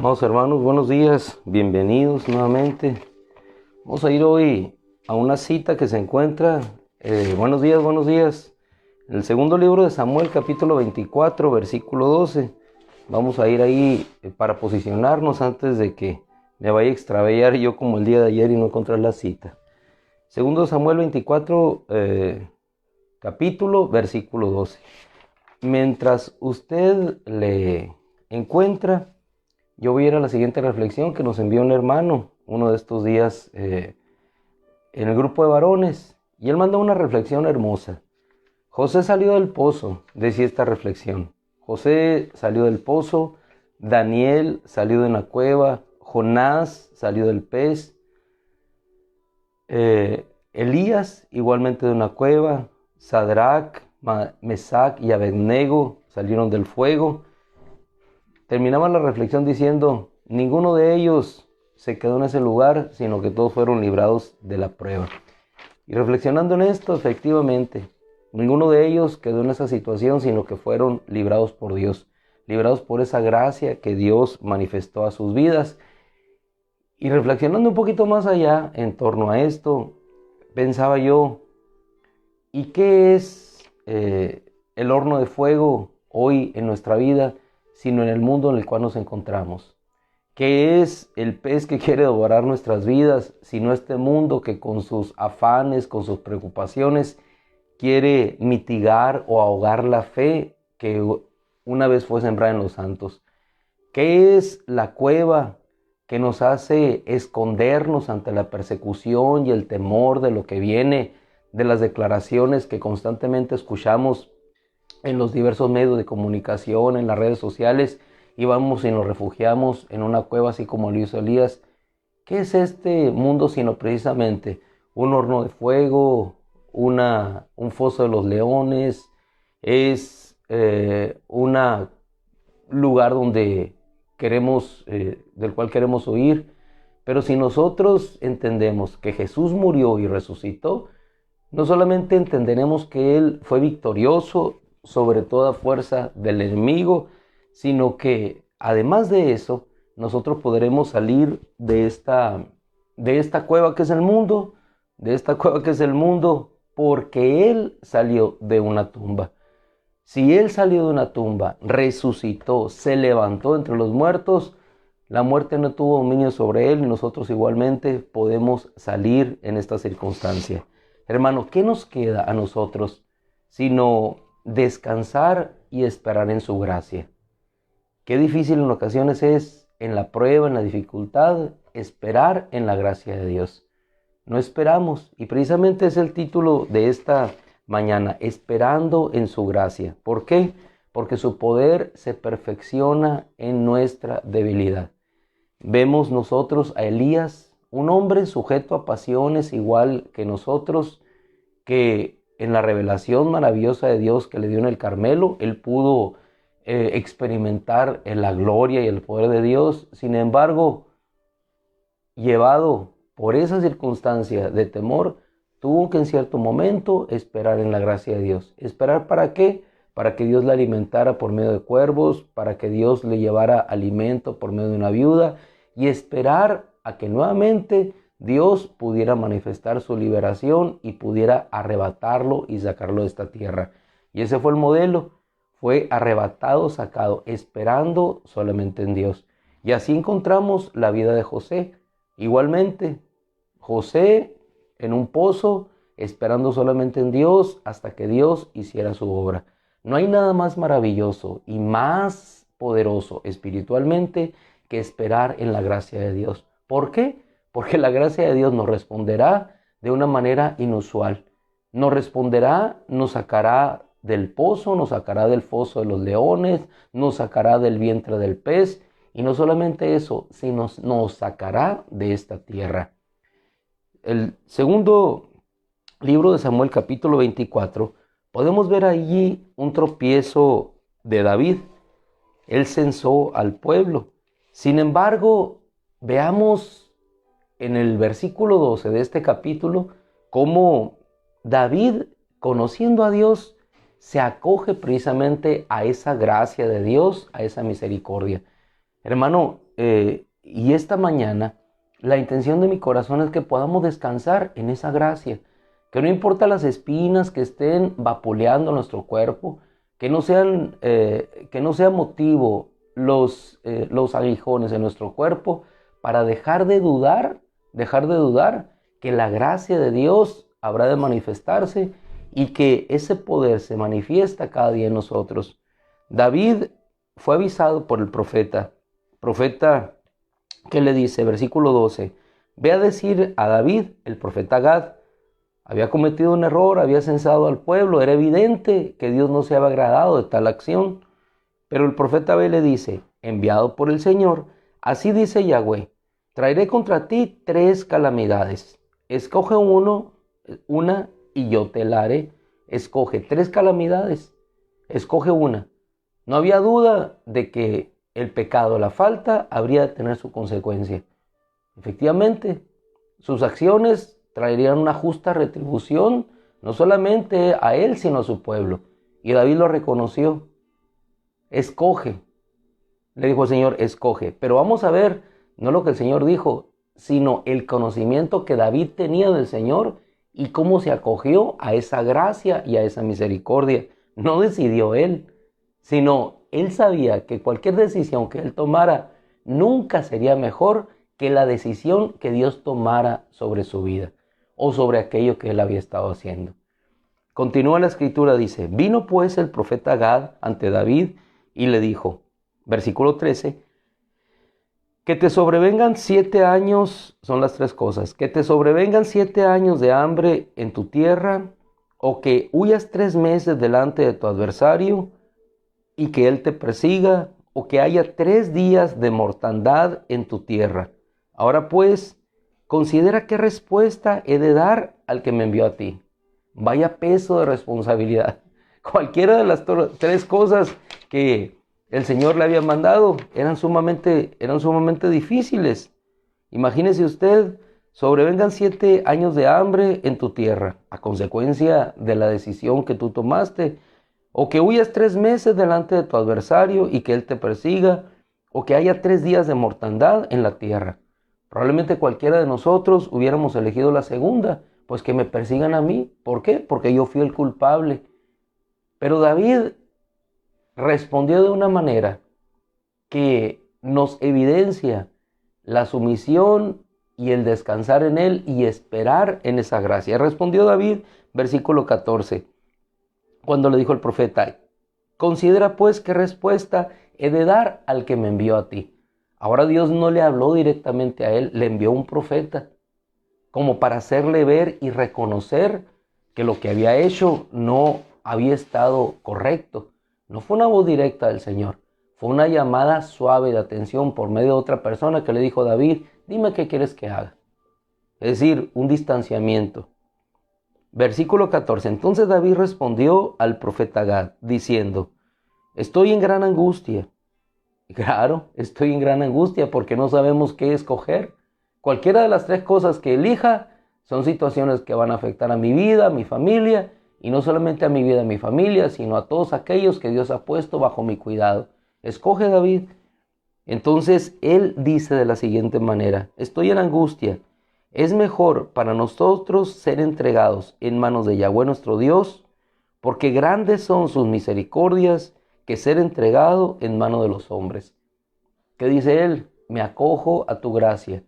Amados hermanos, buenos días, bienvenidos nuevamente. Vamos a ir hoy a una cita que se encuentra, buenos días, en el segundo libro de Samuel, capítulo 24, versículo 12. Vamos a ir ahí para posicionarnos antes de que me vaya a extraviar yo como el día de ayer y no encontrar la cita. Segundo Samuel 24, capítulo, versículo 12. Mientras usted le encuentra, yo voy a ir a la siguiente reflexión que nos envió un hermano uno de estos días en el grupo de varones, y él manda una reflexión hermosa. José salió del pozo, decía esta reflexión. José salió del pozo, Daniel salió de una cueva, Jonás salió del pez, Elías igualmente de una cueva, Sadrach, Mesac y Abednego salieron del fuego. Terminaba la reflexión diciendo: ninguno de ellos se quedó en ese lugar, sino que todos fueron librados de la prueba. Y reflexionando en esto, efectivamente, ninguno de ellos quedó en esa situación, sino que fueron librados por Dios, librados por esa gracia que Dios manifestó a sus vidas. Y reflexionando un poquito más allá en torno a esto, pensaba yo, ¿y qué es el horno de fuego hoy en nuestra vida, sino en el mundo en el cual nos encontramos? ¿Qué es el pez que quiere devorar nuestras vidas, sino este mundo que con sus afanes, con sus preocupaciones, quiere mitigar o ahogar la fe que una vez fue sembrada en los santos? ¿Qué es la cueva que nos hace escondernos ante la persecución y el temor de lo que viene, de las declaraciones que constantemente escuchamos en los diversos medios de comunicación, en las redes sociales, y vamos y nos refugiamos en una cueva así como lo hizo Elías? ¿Qué es este mundo sino precisamente un horno de fuego, un foso de los leones? Es un lugar donde del cual queremos huir. Pero si nosotros entendemos que Jesús murió y resucitó, no solamente entenderemos que Él fue victorioso sobre toda fuerza del enemigo, sino que además de eso, nosotros podremos salir de esta cueva que es el mundo, porque Él salió de una tumba. Si Él salió de una tumba, resucitó, se levantó entre los muertos, la muerte no tuvo dominio sobre Él, y nosotros igualmente podemos salir en esta circunstancia. Hermano, ¿qué nos queda a nosotros sino descansar y esperar en su gracia? Qué difícil en ocasiones es, en la prueba, en la dificultad, esperar en la gracia de Dios. No esperamos, y precisamente es el título de esta mañana: esperando en su gracia. ¿Por qué? Porque su poder se perfecciona en nuestra debilidad. Vemos nosotros a Elías, un hombre sujeto a pasiones igual que nosotros, que en la revelación maravillosa de Dios que le dio en el Carmelo, él pudo experimentar en la gloria y el poder de Dios. Sin embargo, llevado por esa circunstancia de temor, tuvo que en cierto momento esperar en la gracia de Dios. ¿Esperar para qué? Para que Dios le alimentara por medio de cuervos, para que Dios le llevara alimento por medio de una viuda, y esperar a que nuevamente Dios pudiera manifestar su liberación y pudiera arrebatarlo y sacarlo de esta tierra. Y ese fue el modelo. Fue arrebatado, sacado, esperando solamente en Dios. Y así encontramos la vida de José. Igualmente, José en un pozo, esperando solamente en Dios hasta que Dios hiciera su obra. No hay nada más maravilloso y más poderoso espiritualmente que esperar en la gracia de Dios. ¿Por qué? Porque la gracia de Dios nos responderá de una manera inusual. Nos responderá, nos sacará del pozo, nos sacará del foso de los leones, nos sacará del vientre del pez, y no solamente eso, sino nos sacará de esta tierra. El segundo libro de Samuel, capítulo 24, podemos ver allí un tropiezo de David. Él censó al pueblo. Sin embargo, veamos en el versículo 12 de este capítulo cómo David, conociendo a Dios, se acoge precisamente a esa gracia de Dios, a esa misericordia. Hermano, y esta mañana la intención de mi corazón es que podamos descansar en esa gracia, que no importa las espinas que estén vapuleando nuestro cuerpo, que no sea motivo los aguijones en nuestro cuerpo para dejar de dudar que la gracia de Dios habrá de manifestarse y que ese poder se manifiesta cada día en nosotros. David fue avisado por el profeta que le dice, versículo 12, ve a decir a David, el profeta Gad, había cometido un error, había censado al pueblo, era evidente que Dios no se había agradado de tal acción. Pero el profeta B le dice, enviado por el Señor, así dice Yahweh, traeré contra ti 3 calamidades. Escoge una y yo te la haré. Escoge 3 calamidades, escoge una. No había duda de que el pecado, la falta, habría de tener su consecuencia. Efectivamente, sus acciones traerían una justa retribución, no solamente a él, sino a su pueblo. Y David lo reconoció. Escoge, le dijo el Señor, escoge. Pero vamos a ver, no lo que el Señor dijo, sino el conocimiento que David tenía del Señor y cómo se acogió a esa gracia y a esa misericordia. No decidió él, sino él sabía que cualquier decisión que él tomara nunca sería mejor que la decisión que Dios tomara sobre su vida o sobre aquello que él había estado haciendo. Continúa la escritura, dice, vino pues el profeta Gad ante David y le dijo, versículo 13, que te sobrevengan 7 años, son las 3 cosas, que te sobrevengan 7 años de hambre en tu tierra, o que huyas 3 meses delante de tu adversario y que él te persiga, o que haya 3 días de mortandad en tu tierra. Ahora pues, considera qué respuesta he de dar al que me envió a ti. Vaya peso de responsabilidad. Cualquiera de las 3 cosas que el Señor le había mandado eran sumamente difíciles. Imagínese usted, sobrevengan 7 años de hambre en tu tierra, a consecuencia de la decisión que tú tomaste, o que huyas 3 meses delante de tu adversario y que él te persiga, o que haya 3 días de mortandad en la tierra. Probablemente cualquiera de nosotros hubiéramos elegido la segunda, pues que me persigan a mí. ¿Por qué? Porque yo fui el culpable. Pero David respondió de una manera que nos evidencia la sumisión y el descansar en él y esperar en esa gracia. Respondió David, versículo 14, cuando le dijo el profeta, considera pues qué respuesta he de dar al que me envió a ti. Ahora Dios no le habló directamente a él, le envió un profeta, como para hacerle ver y reconocer que lo que había hecho no había estado correcto. No fue una voz directa del Señor, fue una llamada suave de atención por medio de otra persona que le dijo, David, dime qué quieres que haga. Es decir, un distanciamiento. Versículo 14, entonces David respondió al profeta Gad, diciendo, estoy en gran angustia. Claro, estoy en gran angustia porque no sabemos qué escoger. Cualquiera de las 3 cosas que elija son situaciones que van a afectar a mi vida, a mi familia, y no solamente a mi vida, a mi familia, sino a todos aquellos que Dios ha puesto bajo mi cuidado. Escoge, David. Entonces él dice de la siguiente manera, estoy en angustia. Es mejor para nosotros ser entregados en manos de Yahweh nuestro Dios, porque grandes son sus misericordias, que ser entregado en manos de los hombres. ¿Qué dice él? Me acojo a tu gracia.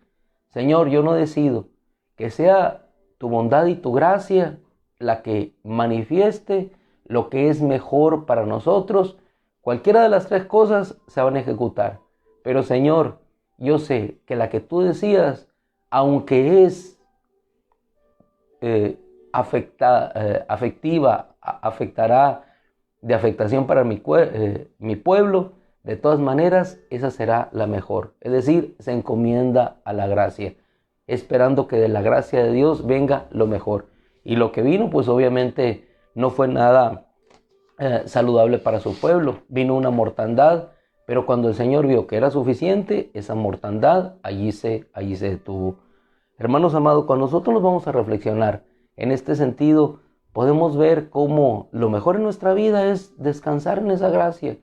Señor, yo no decido, que sea tu bondad y tu gracia la que manifieste lo que es mejor para nosotros. Cualquiera de las 3 cosas se van a ejecutar. Pero Señor, yo sé que la que tú decías, aunque es afectiva, afectará de afectación para mi pueblo, de todas maneras, esa será la mejor. Es decir, se encomienda a la gracia, esperando que de la gracia de Dios venga lo mejor. Y lo que vino, pues obviamente no fue nada saludable para su pueblo. Vino una mortandad, pero cuando el Señor vio que era suficiente, esa mortandad allí se detuvo. Hermanos amados, cuando nosotros nos vamos a reflexionar en este sentido, podemos ver cómo lo mejor en nuestra vida es descansar en esa gracia,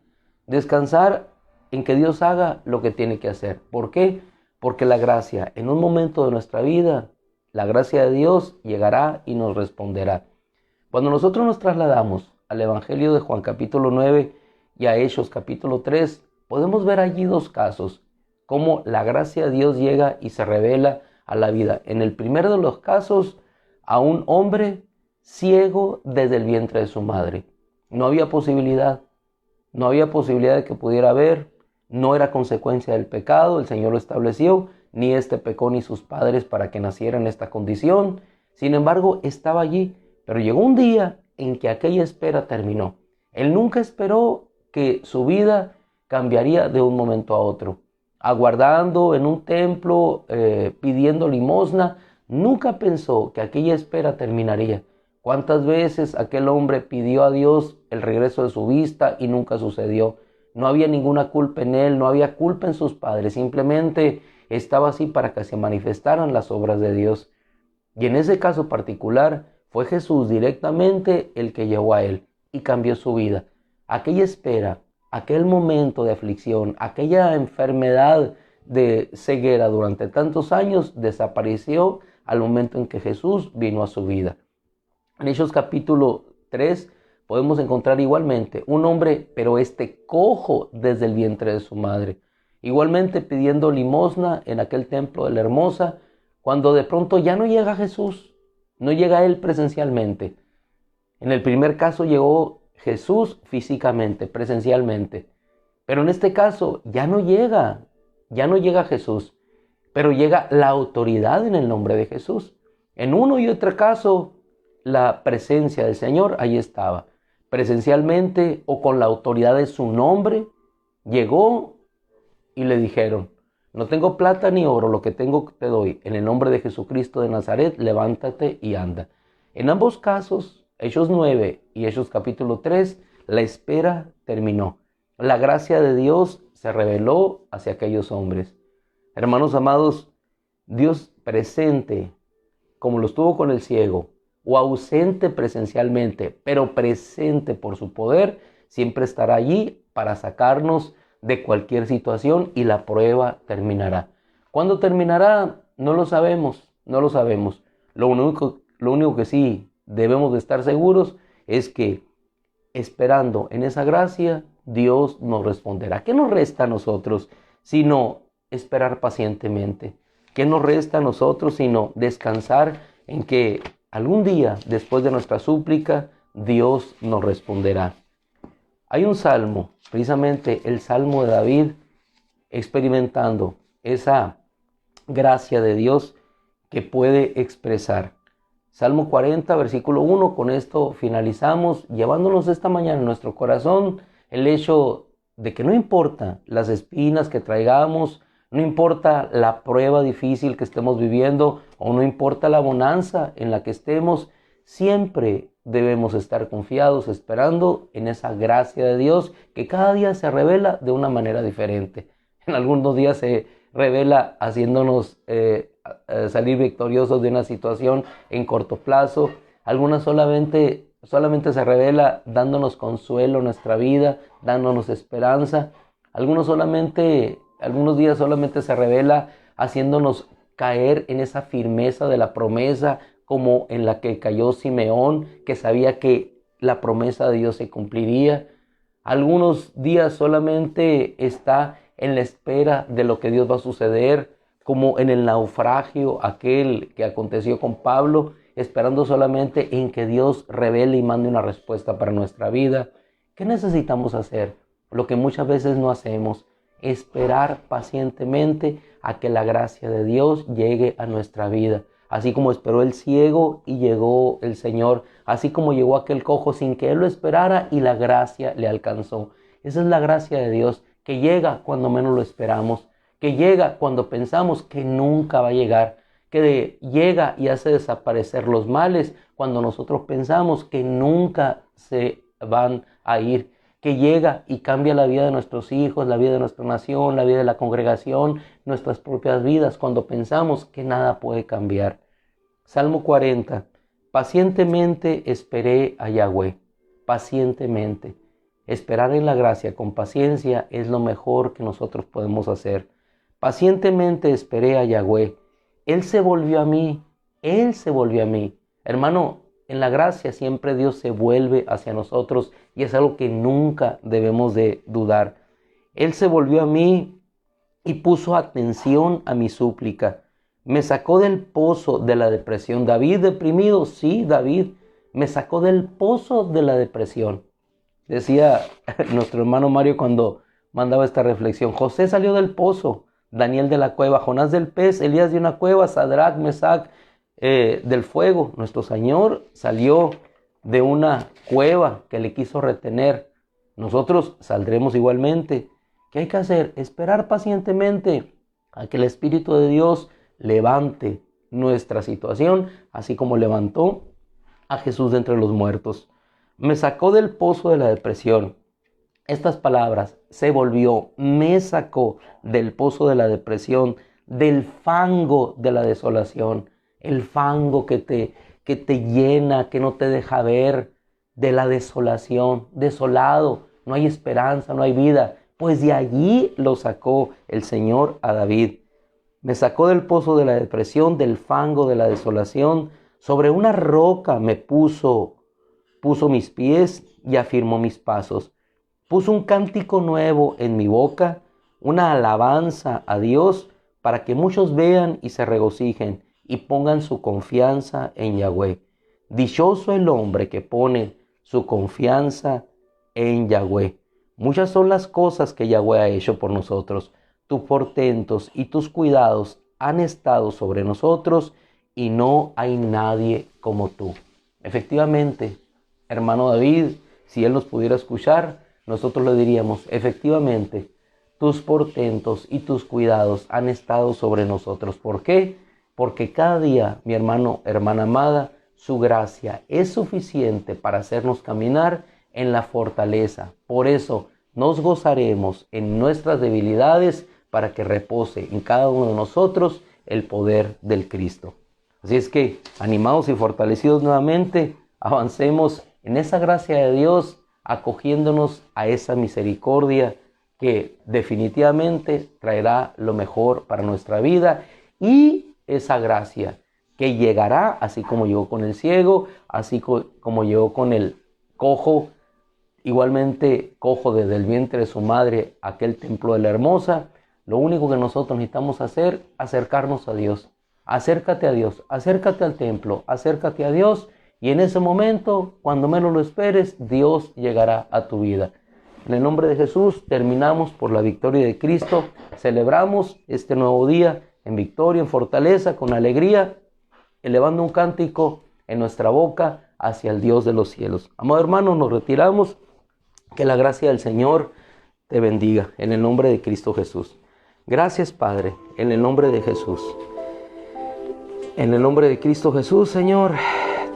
descansar en que Dios haga lo que tiene que hacer. ¿Por qué? Porque la gracia, en un momento de nuestra vida, la gracia de Dios llegará y nos responderá. Cuando nosotros nos trasladamos al Evangelio de Juan capítulo 9 y a Hechos capítulo 3, podemos ver allí dos casos, cómo la gracia de Dios llega y se revela a la vida. En el primero de los casos, a un hombre ciego desde el vientre de su madre. No había posibilidad de que pudiera ver, no era consecuencia del pecado, el Señor lo estableció, ni este pecó ni sus padres para que naciera en esta condición. Sin embargo, estaba allí, pero llegó un día en que aquella espera terminó. Él nunca esperó que su vida cambiaría de un momento a otro. Aguardando en un templo, pidiendo limosna, nunca pensó que aquella espera terminaría. ¿Cuántas veces aquel hombre pidió a Dios el regreso de su vista y nunca sucedió? No había ninguna culpa en él, no había culpa en sus padres, simplemente estaba así para que se manifestaran las obras de Dios. Y en ese caso particular fue Jesús directamente el que llegó a él y cambió su vida. Aquella espera, aquel momento de aflicción, aquella enfermedad de ceguera durante tantos años desapareció al momento en que Jesús vino a su vida. En Hechos capítulo 3 podemos encontrar igualmente un hombre, pero cojo desde el vientre de su madre. Igualmente pidiendo limosna en aquel templo de la Hermosa, cuando de pronto ya no llega Jesús, no llega Él presencialmente. En el primer caso llegó Jesús físicamente, presencialmente. Pero en este caso ya no llega Jesús, pero llega la autoridad en el nombre de Jesús. En uno y otro caso, la presencia del Señor ahí estaba. Presencialmente o con la autoridad de su nombre, llegó y le dijeron: no tengo plata ni oro, lo que tengo te doy. En el nombre de Jesucristo de Nazaret, levántate y anda. En ambos casos, Hechos 9 y Hechos capítulo 3, la espera terminó. La gracia de Dios se reveló hacia aquellos hombres. Hermanos amados, Dios presente, como lo estuvo con el ciego, o ausente presencialmente, pero presente por su poder, siempre estará allí para sacarnos de cualquier situación y la prueba terminará. ¿Cuándo terminará? No lo sabemos. Lo único que sí debemos de estar seguros es que esperando en esa gracia, Dios nos responderá. ¿Qué nos resta a nosotros sino esperar pacientemente? ¿Qué nos resta a nosotros sino descansar en que algún día, después de nuestra súplica, Dios nos responderá? Hay un salmo, precisamente el Salmo de David, experimentando esa gracia de Dios que puede expresar. Salmo 40, versículo 1, con esto finalizamos, llevándonos esta mañana en nuestro corazón el hecho de que no importa las espinas que traigamos, no importa la prueba difícil que estemos viviendo o no importa la bonanza en la que estemos, siempre debemos estar confiados, esperando en esa gracia de Dios que cada día se revela de una manera diferente. En algunos días se revela haciéndonos salir victoriosos de una situación en corto plazo. Algunas solamente se revela dándonos consuelo en nuestra vida, dándonos esperanza. Algunos días solamente se revela haciéndonos caer en esa firmeza de la promesa, como en la que cayó Simeón, que sabía que la promesa de Dios se cumpliría. Algunos días solamente está en la espera de lo que Dios va a suceder, como en el naufragio aquel que aconteció con Pablo, esperando solamente en que Dios revele y mande una respuesta para nuestra vida. ¿Qué necesitamos hacer? Lo que muchas veces no hacemos: esperar pacientemente a que la gracia de Dios llegue a nuestra vida. Así como esperó el ciego y llegó el Señor, así como llegó aquel cojo sin que él lo esperara y la gracia le alcanzó. Esa es la gracia de Dios, que llega cuando menos lo esperamos, que llega cuando pensamos que nunca va a llegar, que llega y hace desaparecer los males cuando nosotros pensamos que nunca se van a ir, que llega y cambia la vida de nuestros hijos, la vida de nuestra nación, la vida de la congregación, nuestras propias vidas, cuando pensamos que nada puede cambiar. Salmo 40. Pacientemente esperé a Yahweh, pacientemente. Esperar en la gracia con paciencia es lo mejor que nosotros podemos hacer. Pacientemente esperé a Yahweh. Él se volvió a mí. Él se volvió a mí. Hermano, en la gracia siempre Dios se vuelve hacia nosotros y es algo que nunca debemos de dudar. Él se volvió a mí y puso atención a mi súplica. Me sacó del pozo de la depresión. David deprimido, sí, David me sacó del pozo de la depresión. Decía nuestro hermano Mario cuando mandaba esta reflexión: José salió del pozo, Daniel de la cueva, Jonás del pez, Elías de una cueva, Sadrach, Mesac del fuego. Nuestro Señor salió de una cueva que le quiso retener. Nosotros saldremos igualmente. ¿Qué hay que hacer? Esperar pacientemente a que el Espíritu de Dios levante nuestra situación, así como levantó a Jesús de entre los muertos. Me sacó del pozo de la depresión. Estas palabras, se volvió, me sacó del pozo de la depresión, del fango de la desolación, el fango que te llena, que no te deja ver, de la desolación, desolado, no hay esperanza, no hay vida. Pues de allí lo sacó el Señor a David. Me sacó del pozo de la depresión, del fango de la desolación. Sobre una roca me puso mis pies y afirmó mis pasos. Puso un cántico nuevo en mi boca, una alabanza a Dios, para que muchos vean y se regocijen y pongan su confianza en Yahweh. Dichoso el hombre que pone su confianza en Yahweh. Muchas son las cosas que Yahweh ha hecho por nosotros. Tus portentos y tus cuidados han estado sobre nosotros y no hay nadie como tú. Efectivamente, hermano David, si él nos pudiera escuchar, nosotros le diríamos: efectivamente, tus portentos y tus cuidados han estado sobre nosotros. ¿Por qué? Porque cada día, mi hermano, hermana amada, su gracia es suficiente para hacernos caminar en la fortaleza. Por eso nos gozaremos en nuestras debilidades, para que repose en cada uno de nosotros el poder del Cristo. Así es que, animados y fortalecidos nuevamente, avancemos en esa gracia de Dios, acogiéndonos a esa misericordia que definitivamente traerá lo mejor para nuestra vida, y esa gracia que llegará, así como llegó con el ciego, así como llegó con el cojo, igualmente cojo desde el vientre de su madre, aquel templo de la hermosa. Lo único que nosotros necesitamos hacer, acercarnos a Dios. Acércate a Dios, acércate al templo, acércate a Dios, y en ese momento, cuando menos lo esperes, Dios llegará a tu vida. En el nombre de Jesús terminamos por la victoria de Cristo. Celebramos este nuevo día en victoria, en fortaleza, con alegría, elevando un cántico en nuestra boca hacia el Dios de los cielos. Amado hermano, nos retiramos. Que la gracia del Señor te bendiga en el nombre de Cristo Jesús. Gracias, Padre, en el nombre de Jesús. En el nombre de Cristo Jesús, Señor,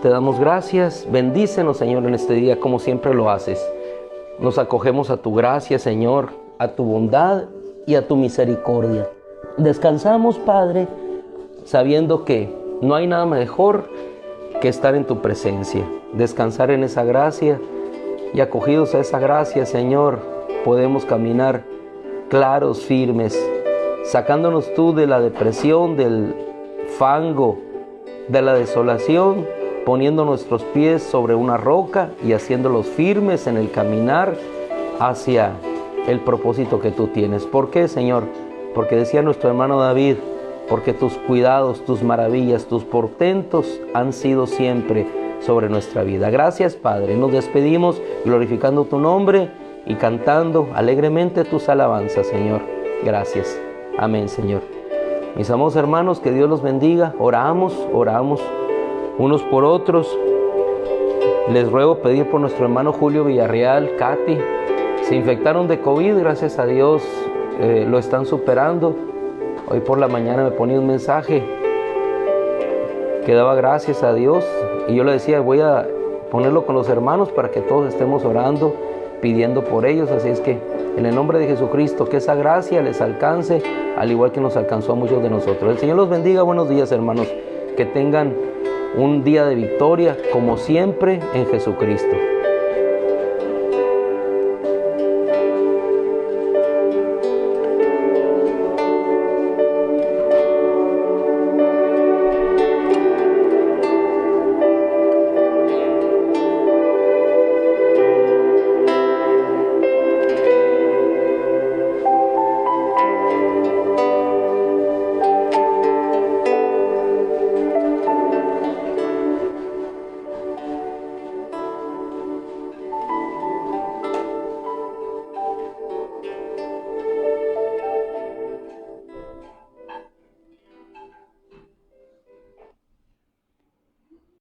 te damos gracias. Bendícenos, Señor, en este día como siempre lo haces. Nos acogemos a tu gracia, Señor, a tu bondad y a tu misericordia. Descansamos, Padre, sabiendo que no hay nada mejor que estar en tu presencia. Descansar en esa gracia, y acogidos a esa gracia, Señor, podemos caminar claros, firmes, sacándonos tú de la depresión, del fango, de la desolación, poniendo nuestros pies sobre una roca y haciéndolos firmes en el caminar hacia el propósito que tú tienes. ¿Por qué, Señor? Porque decía nuestro hermano David: porque tus cuidados, tus maravillas, tus portentos han sido siempre sobre nuestra vida. Gracias, Padre. Nos despedimos glorificando tu nombre y cantando alegremente tus alabanzas, Señor. Gracias. Amén, Señor. Mis amados hermanos, que Dios los bendiga. Oramos unos por otros. Les ruego pedir por nuestro hermano Julio Villarreal, Katy. Se infectaron de COVID, gracias a Dios lo están superando. Hoy por la mañana me ponía un mensaje que daba gracias a Dios, y yo le decía: voy a ponerlo con los hermanos para que todos estemos orando, pidiendo por ellos. Así es que en el nombre de Jesucristo, que esa gracia les alcance, al igual que nos alcanzó a muchos de nosotros. El Señor los bendiga. Buenos días, hermanos. Que tengan un día de victoria, como siempre, en Jesucristo.